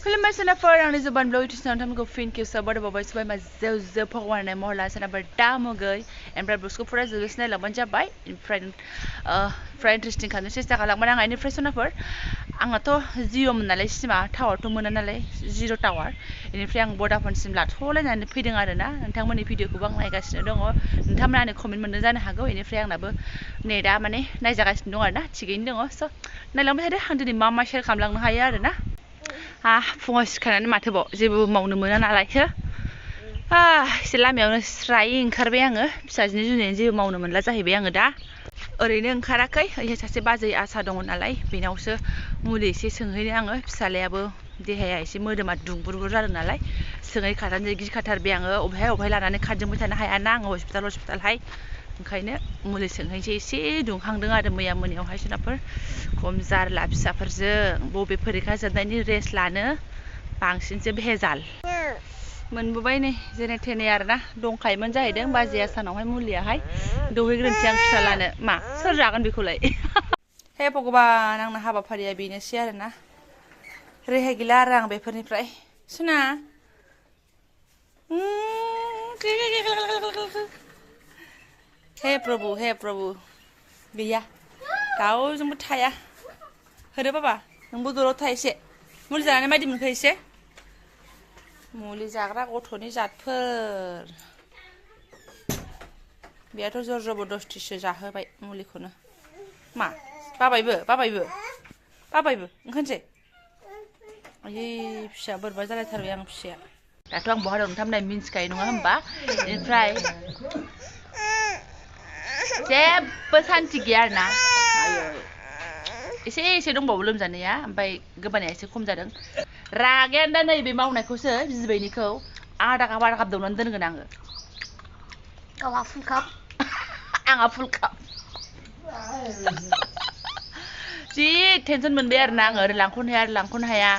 खुलुमबाय सोनाफोर आंनि जुबान ब्लग इउटिउब नोंथांमोनखौ फिन खेबसेबाव बावबाय सोबाय मा जेव भगवान महला सोनाफोर दा मुगै ओमफ्राय बुसखौ फुरा जोबोसे नायलांबानो जाबाय ओमफ्राय इन्टारेस्टिं खालामनो सेस्था खालामबाय आं बेनिफ्राय सोनाफोर आंनाथ' जिअ'मोन नालाय सिमा टावारथ' मोना नालाय जिर' टावार बेनिफ्राय आं भडाफनसिम लाथ'लायनानै फैदों आरोना नोंथांमोननि भिडिअखौबो आं नायगासिनो दङ नोंथांमोना आंनो कमेन्ट मोनदों जानो हागौ बेनिफ्राय आंनाबो नेटआ माने नायजागासिनो दं आरोना थिगैनो दङ स' नायलांबाय थादो आं दिनै मा शेयार खालामलांनो हायो आरोना फुङाव सिखारनानै माथोबाव जेबो मावनो मोना नालायसो एसे लामायावनो स्राय ओंखारबाय आङो फिसाजोनि जुनियानो जेबो मावनो मोनला जाहैबाय आङो दा ओरैनो ओंखाराखै ओइहाय सासे बाजै आसा दङ नालाय बेनावसो मुलि एसे सोंहैनो आङो फिसालायाबो देहाया एसे मोदोमा दुंबुरबुर जादों नालाय सोंहैखानानै गिखाथारबाय आङो अबेहाय लानानै खारजोंबाय थानो हायाना आङो हस्पिटालहाय ओंखायनो मुलि सोंहैनोसै एसे दुंखांदों आरो मैया मोनायावहाय सोनाफोर खम जारला फिसाफोरजों बबे फरिखा जोबनायनि रेस्ट लानो बांसिनसो भेजाल मोनबोबाय नै जेने थेने आरोना दंखायोमोन जाहैदों बाजै आसानावहाय मुलियाहाय दौहैग्रोनोसै आं फिसालानो मा सोर जागोन बेखौलाय हे भगबान आंना हाबाफारिया बेनोसै आरोना रेहाय गैला आरो आं बेफोरनिफ्राय सुना हे प्रभु गैया रावजोंबो थाया होदो बाबा नोंबो दलद था एसे मुलि जानानै मायदि मोनखो एसे मुलि जाग्रा गथ'नि जातफोर बेयाथ' जर जबरदस्तिसो जाहोबाय मुलिखौनो मा बाबायबो ओंखारसै आयै फिसा बोरैबा जालायथारबाय आं फिसाया दाथ' आं बहा दं नोंथांमोना मिन्थिखायो नङा होमबा बेनिफ्राय जेबो सान्ति गैया आरोना एसे दंबावो लोमजानाया ओमफ्राय गोबानाया एसे खम जादों रागायानो दा नैबे मावनायखौसो बिबैनिखौ आधा काप दौनानै दोनगोन आङो गावहा फुल काप आंहा फुल काप जि टेनसन मोनबाय आरोना आङो ओरै लांख'नो हाया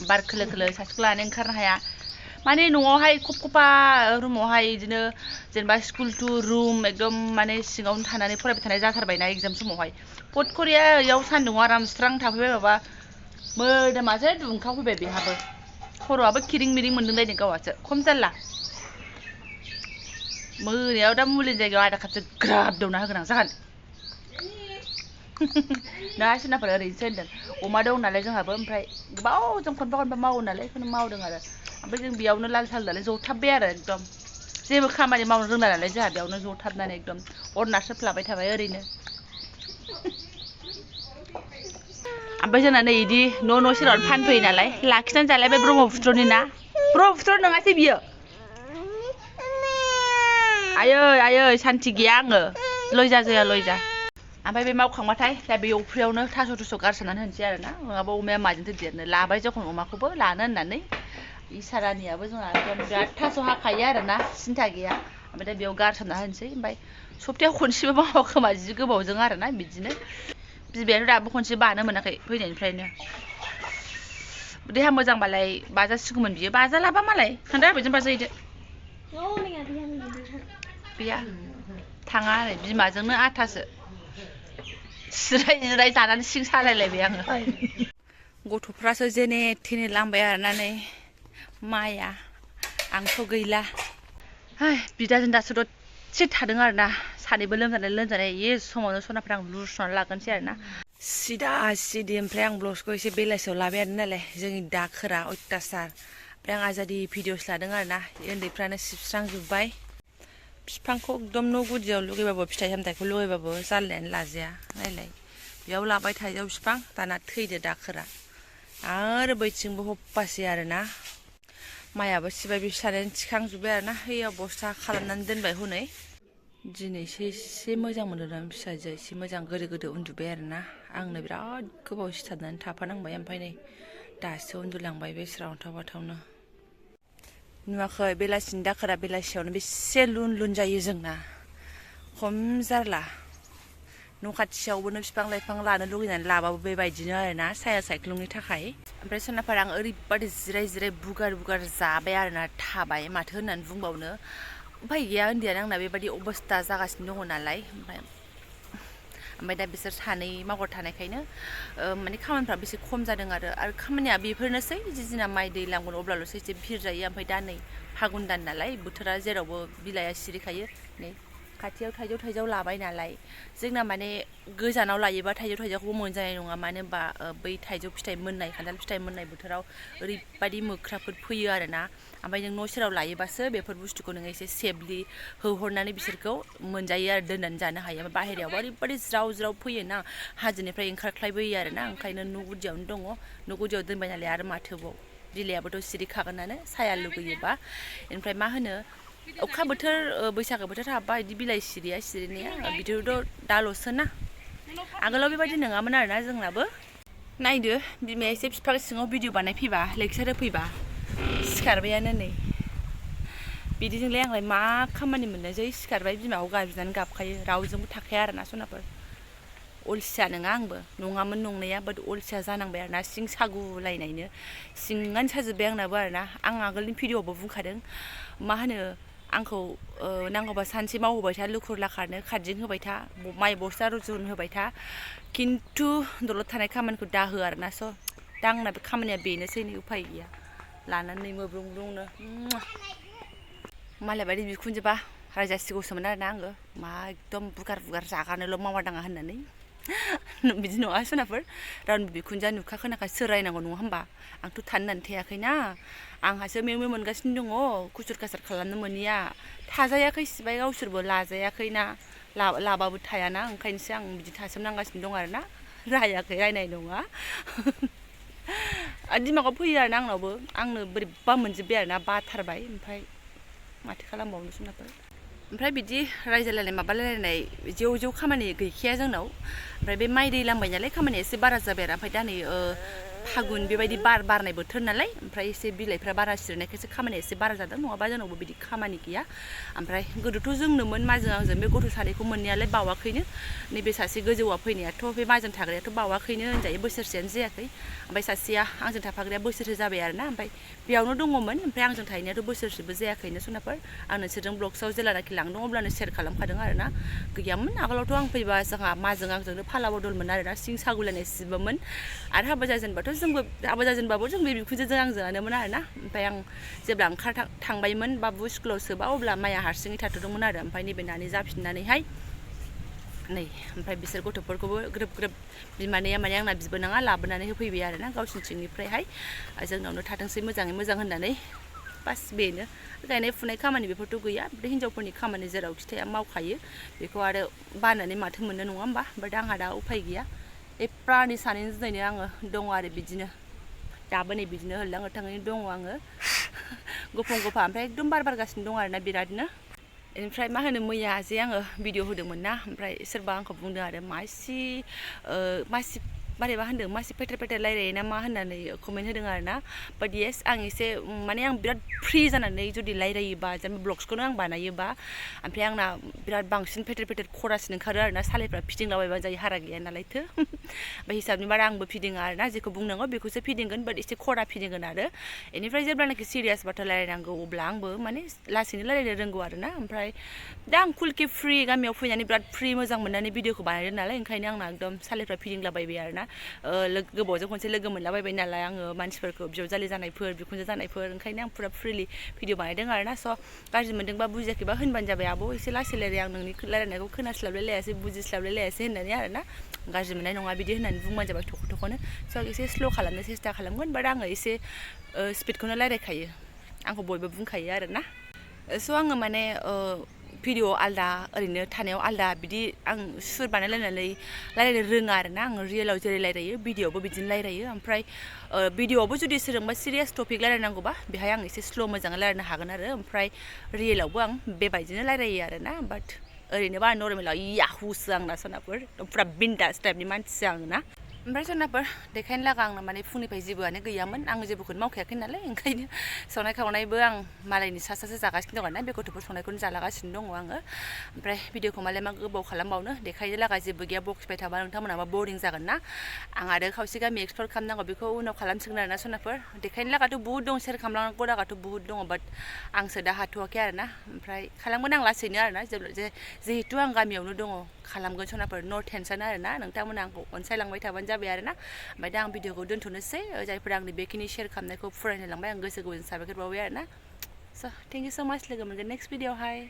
बार खोलो खोलो सासेखौ लानानै ओंखारनो हाया माने न'आवहाय खफा रुमावहाय बिदिनो जेनेबा स्कुल टु रुम एकदम माने सिङावनो थानानै फरायबाय थानाय जाथारबायना एग्जाम समावहाय पट करिया इयाव सान्दुंआव आराम स्रां थाफैबाय माबा मोदोमासो दुंखावफैबाय बेहाबो खर'आबो खिरिं मिरिं मोनदोंलायनो गावहासो खम जारला मोनायाव दा मुलिनि जायगायाव आधा कापसो ग्राब दौना होगोन आं जागोन ना सोनाफोर ओरैनोसो होनदों अमा दं नालाय जोंहाबो ओमफ्राय गोबावजों खनफा मावो नालाय बेखौनो मावदों आरो ओमफ्राय जों बेयावनो लाल साल नालाय जथाबबाय आरो एकदम जेबो खामानि मावनो रोंला नालाय जोंहा बेयावनो जथाबनानै एकदम अरनासोफ्लाबाय थाबाय ओरैनो ओमफ्राय जोंना नै इदि न' सेरावनो फानफैयो नालाय लाखिनानै जालायबाय ब्रह्मपुत्रनि ना ब्रह्मपुत्र नङासै बियो आयै सान्ति गैया आङो लयजा ओमफ्राय बे मावखांबाथाय दा बे अफ्रियावनो थास' गारसोनानै होनोसै आरोना नङाबा अमाया माजोंथो देरनो लाबाय जखन अमाखौबो लानो होननानै इसारानियाबो जोंहा बिराद थास' हाखायो आरोना सिन्था गैया ओमफ्राय दा बेयाव गारसोमना होनोसै ओमफ्राय सप्तायाव खनसेबो मावा खोमा जि गोबावजों आरोना बिदिनो बिबायानो दाबो खनसे बानो मोनाखै फैनायनिफ्रायनो देहा मोजांबालाय बाजासिगौमोन बियो बाजालाबा मालाय खोन्था बेजों बाजाहैदो गैया थाङा आरो बिमाजोंनो आथासो जिराय जानानै सिं सालायलायबाय आङो गथ'फ्रासो जेने थेने लांबाय आरोना नै माया आंथ' गैला बिदाजों दासो दसे थादों आरोना सानैबो लोमजानाय ए समावनो सनाफोर आं लुस्रनानै लागोनसै आरोना सिदि ओमफ्राय आं ब्लगसखौ एसे बेलासियाव लाबाय आरो नालाय जोंनि दाखोरा अयथासार ओमफ्राय आं आजादि भिडिअस लादों आरोना उन्दैफ्रानो सिबस्रांजोब्बाय बिफांखौ एकदम न' गुदियाव लुगैबाबो फिथाइ सामथाइखौ लुगैबाबो जालायानो लाजाया नायलाय बेयाव लाबाय थाइजौ बिफां दाना थैदो दाखोरा आरो बैथिंबो हप्पासै आरोना माइयाबो सिबाय बिसानानै थिखांजोब्बाय आरोना हैयाव बस्था खालामनानै दोनबाय हनै दिनैसो एसे मोजां मोनदों फिसाजो एसे मोजां गोदो उन्दुबाय आरोना आंनो बिराद गोबाव सिथाबनानै थाफानांबाय ओमफ्राय नै दासो उन्दुलांबाय बे स्रावथाव बाथावनो नुवाखै बेलासिनि दाखोरा बेलासियावनो बेसे लुन जायो जोंना खम जारला न' खाथियावबो बिफां लाइफां लानो लुगैनानै लाबाबो बेबायदिनो आरोना साया सायख्लुमनि थाखाय ओमफ्राय सोनाफोर आं ओरैबादि जिराय बुगार जाबाय आरोना थाबाय माथो होननानै बुंबावनो उफाय गैया उन्दैयानो आंना बेबायदि अबस्था जागासिनो दङ नालाय ओमफ्राय दा बिसोर सानै मावग्रा थानायखायनो माने खामानिफ्राबो एसे खम जादों आरो खामानिया बेफोरनोसै जिजिना माइ दै लांगोन अब्लाल'सो एसे भिर जायो ओमफ्राय दा नै फागुन दान नालाय बोथोरा जेरावबो बिलाइआ सिरिखायो नै खाथियाव थाइजौ लाबाय नालाय जोंना माने गोजानाव लायोबा थाइजौखौबो मोनजानाय नङा मानो होनबा बै थाइजौ फिथाइ मोननाय खान्थाल फिथाइ मोननाय बोथोराव ओरैबायदि मोख्राफोर फैयो आरोना ओमफ्राय नों न' सेराव लायोबासो बेफोर बुस्थुखौ नोङो एसे सेफलि होहरनानै बिसोरखौ मोनजायो आरो दोननानै जानो हायो बाहेरायावबो ओरैबायदि ज्राव फैयोना हाजोनिफ्राय ओंखारख्लायबोयो आरोना ओंखायनो न' गुदियावनो दङ न' गुदियाव दोनबाय नालाय आरो माथोबाव बिलाइआबोथ' सिरिखागोनानो साया लुगैयोबा ओमफ्राय मा होनो अखा बोथोर बैसागो बोथोर हाबबा बिदि बिलाइ सिरिनाया बिदिथ' दाल'सो ना आगोलाव बेबायदि नङामोन आरोना जोंनाबो नायदो बिमाया एसे बिफां सिङाव भिडिअ बानायफैबा लेक्सार होफैबा सिखारबायानो नै बिदिजोंलाय आंलाय मा खामानि मोननोसै सिखारबाय बिमाखौ गाबज्रिनानै गाबखायो रावजोंबो थाखाया आरोना सनाफोर अलसिया नङा आंबो नङामोन नंनाया बाट अलसिया जानांबाय आरोना सिं सागुलायनायनो सिङानो साजोब्बाय आंनाबो आरोना आं आगोलनि भिडिअआवबो बुंखादों मा होनो आंखौ नांगौबा सानसे मावहोबाय था लुखुर लाखारनो खारदिं होबाय था माइ बस्ता रुजुन होबाय था खिन्थु दलद थानाय खामानिखौ दाहो आरोना स' दा आंना बे खामानिया बेनोसै नै उफाय गैया लानानै मोब्रुंब्रुंनो मालाय बायदि बिखुनजोबा रायजासिगौसोमोन आरोना आङो मा एकदम बुगार जागानोल' मावा दाङा होननानै बिदि नङा सनाफोर रावनिबो बिखुनजोआ नुखा खोनाखा सोर रायनांगौ नङा होमबा आंथ' थाननानै थायाखैना आंहासो मेव मोनगासिनो दङ खुसुर खासार खालामनो मोनिया थाजायाखै सिबाय गावसोरबो लाजायाखैना लाबाबो थायाना ओंखायनोसो आं बिदि थासोमनांगासिनो दं आरोना रायनाय नङा दिमागाव फैयो आरोना आंनावबो आंनो बोरैबा मोनजोब्बाय आरोना बाथारबाय ओमफ्राय माथो खालामबावनो सनाफोर ओमफ्राय बिदि रायज्लायलायनाय माबालायनाय जेव खामानि गैखाया जोंनाव ओमफ्राय बे माइ दै लांबाय नालाय खामानिया एसे बारा जाबाय आरो ओमफ्राय दा नै फागुन बेबायदि बारनाय बोथोर नालाय ओमफ्राय एसे बिलाइफ्रा बारा सिरिनायखायसो खामानिया एसे बारा जादों नङाबा जोंनावबो बिदि खामानि गैया ओमफ्राय गोदोथ' जोंनोमोन माजों आंजों बे गथ' सानैखौ मोननायालाय बावाखैनो नैबे सासे गोजौआ फैनायाथ' बे माजों थाग्रायाथ' बावाखैनो होनजायो बोसोरसेयानो जायाखै ओमफ्राय सासेया आंजों थाफाग्राया बोसोरसे जाबाय आरोना ओमफ्राय बेयावनो दङमोन ओमफ्राय आंजों थाहैनायाथ' बोसोरसेबो जायाखैनो सनाफोर आं नोंसोरजों ब्लग्सआव जेलानाखि लांदों अब्लानो सेयार खालामखादों आरोना गैयामोन आगोलावथ' आं फैबा जोंहा माजों आंजोंनो फाला बदलमोन आरोना सिं सागुलायनाय सिबोमोन आरो हाबा जाजेनबाथ' हाबा जाजेनबाबो जों बे बिखुनजोजों आंजोंआनोमोन आरोना ओमफ्राय आं जेब्ला थांबायमोन बाबु स्कुलाव सोबा अब्ला माइया हारसिङै थाथ'दोंमोन आरो ओमफ्राय नैबे नानि जाफिननानैहाय नै ओमफ्राय बिसोर गथ'फोरखौबो ग्रोब बिमानैया माने आंना बिबोनाङा लाबोनानै होफैबाय आरोना गावसिनिथिंनिफ्रायहाय जोंनावनो थाथोंसै मोजाङै मोजां होननानै बास बेनो गायनाय फुनाय खामानि बेफोरथ' गैया बे हिनजावफोरनि खामानि जेरावखि थाया मावखायो बेखौ आरो बानानै माथो मोननो नङा होमबा बाट आंहा दा उफाय गैया एप्रानि सानैनि दिनैनो आङो दङ आरो बिदिनो दाबो नै बिदिनो होल्लां होथाङैनो दङ आङो गुफुं गुफा ओमफ्राय एकदम बारगासिनो दं आरोना बिरादनो ओमफ्राय मा होनो मैया जे आङो भिडिअ होदोंमोन ना ओमफ्राय सोरबा आंखौ बुंदों आरो मासि मारैबा होनदों मासि पेटेर रायलायो ना मा होननानै कमेन्ट होदों आरोना बाट येस आं एसे माने आं बिराद फ्रि जानानै जुदि रायलायोबा जेनेबा ब्लग्सखौनो आं बानायोबा ओमफ्राय आंना बिराद बांसिन पेटेर खरासिन ओंखारो आरोना सालायफ्रा फिदिंलाबायबा जायो हारा गैया नालायथो ओमफ्राय हिसाबनि बारा आंबो फिदिङा आरोना जेखौ बुंनांगौ बेखौसो फिदिंगोन बाट एसे खरा फिदिंगोन आरो बेनिफ्राय जेब्लानाखि सिरियास बाथ्रा रायलायनांगौ अब्ला आंबो माने लासैनो रायलायनो रोंगौ आरोना ओमफ्राय दा आं कुलके फ्रि गामियाव फैनानै बिराद फ्रि मोजां मोननानै भिडिअखौ बानायदों नालाय ओंखायनो आंना एकदम सालायफ्रा फिदिंलाबायबाय आरोना गोबावजों खनसे लोगो मोनलाबायबाय नालाय आङो मानसिफोरखौ बिजावजालि जानायफोर बिखुनजो जानायफोर ओंखायनो आं फुरा फ्रिलि भिडिअ बानायदों आरोना स' गाज्रि मोनदोंबा बुजियाखैबा होनबानो जाबाय आब' एसे लासै रायलाय आं नोंनि रायलायनायखौ खोनास्लाबलायलायासै बुजिस्लाबलायलायासै होननानै आरोना गाज्रि मोननाय नङा बिदि होननानै बुंबानो जाबाय थख'नो स' एसे स्ल' खालामनो सेस्था खालामगोन बाट आङो एसे स्पिडखौनो रायलायखायो आंखौ बयबो बुंखायो आरोना स' आङो माने भिडिअ आलदा ओरैनो थानायाव आलदा बिदि आं सुर बानायलायनानै रायलायनो रोङा आरोना आङो रियेलाव जेरै रायलायो भिडिअआवबो बिदिनो रायलायो ओमफ्राय भिडिअआवबो जुदि सोरजोंबा सिरियास टपिक रायलायनांगौबा बेहाय आं एसे स्ल' मोजाङै रायलायनो हागोन आरो ओमफ्राय रियेलावबो आं बेबायदिनो रायलायो आरोना बाट ओरैनोबा नर्मेलाव याहुसो आंना सनाफोर फुरा बिन्दास टाइपनि मानसिसो आङो ना ओमफ्राय सनाफोर देखायनो लागा आंना माने फुंनिफ्राय जेबोआनो गैयामोन आं जेबोखौनो मावखायाखै नालाय ओंखायनो संनाय खावनायबो आं मालायनि सासो जागासिनो दङ ना बे गथ'फोर संनायखौनो जालागासिनो दङ आङो ओमफ्राय भिडिअखौ मालाय मा गोबाव खालामबावनो देखायनो लागा जेबो गैया बखिबाय थाबा नोंथांमोनाबा बरिं जागोन ना आं आरो खावसे गामि एक्सप्लर खालामनांगौ बेखौ उनाव खालामसिगोन आरोना सनाफोर देखायनो लागाथ' बुहुद दं सेयार खालामनांगौ लागाथ' बुहुद दङ बाट आंसो दा हाथ'वाखै आरोना ओमफ्राय खालामगोन आं लासैनो आरोना जिहेतु आं गामियावनो दङ खालामगोन सनाफोर नो टेनसन आरोना नोंथांमोना आंखौ अनसायलांबाय थाबानो जाबाय आरोना ओमफ्राय दा आं भिडिअखौ दोनथ'नोसै जायफोरा आंनि बेखिनि शेयार खालामनायखौ फरायनो लांबाय आं गोसो गुदुं साबायखर बावबाय आरोना स' थेंक इउ स' माच लोगो मोनगोन नेक्स्ट भिडिअआवहाय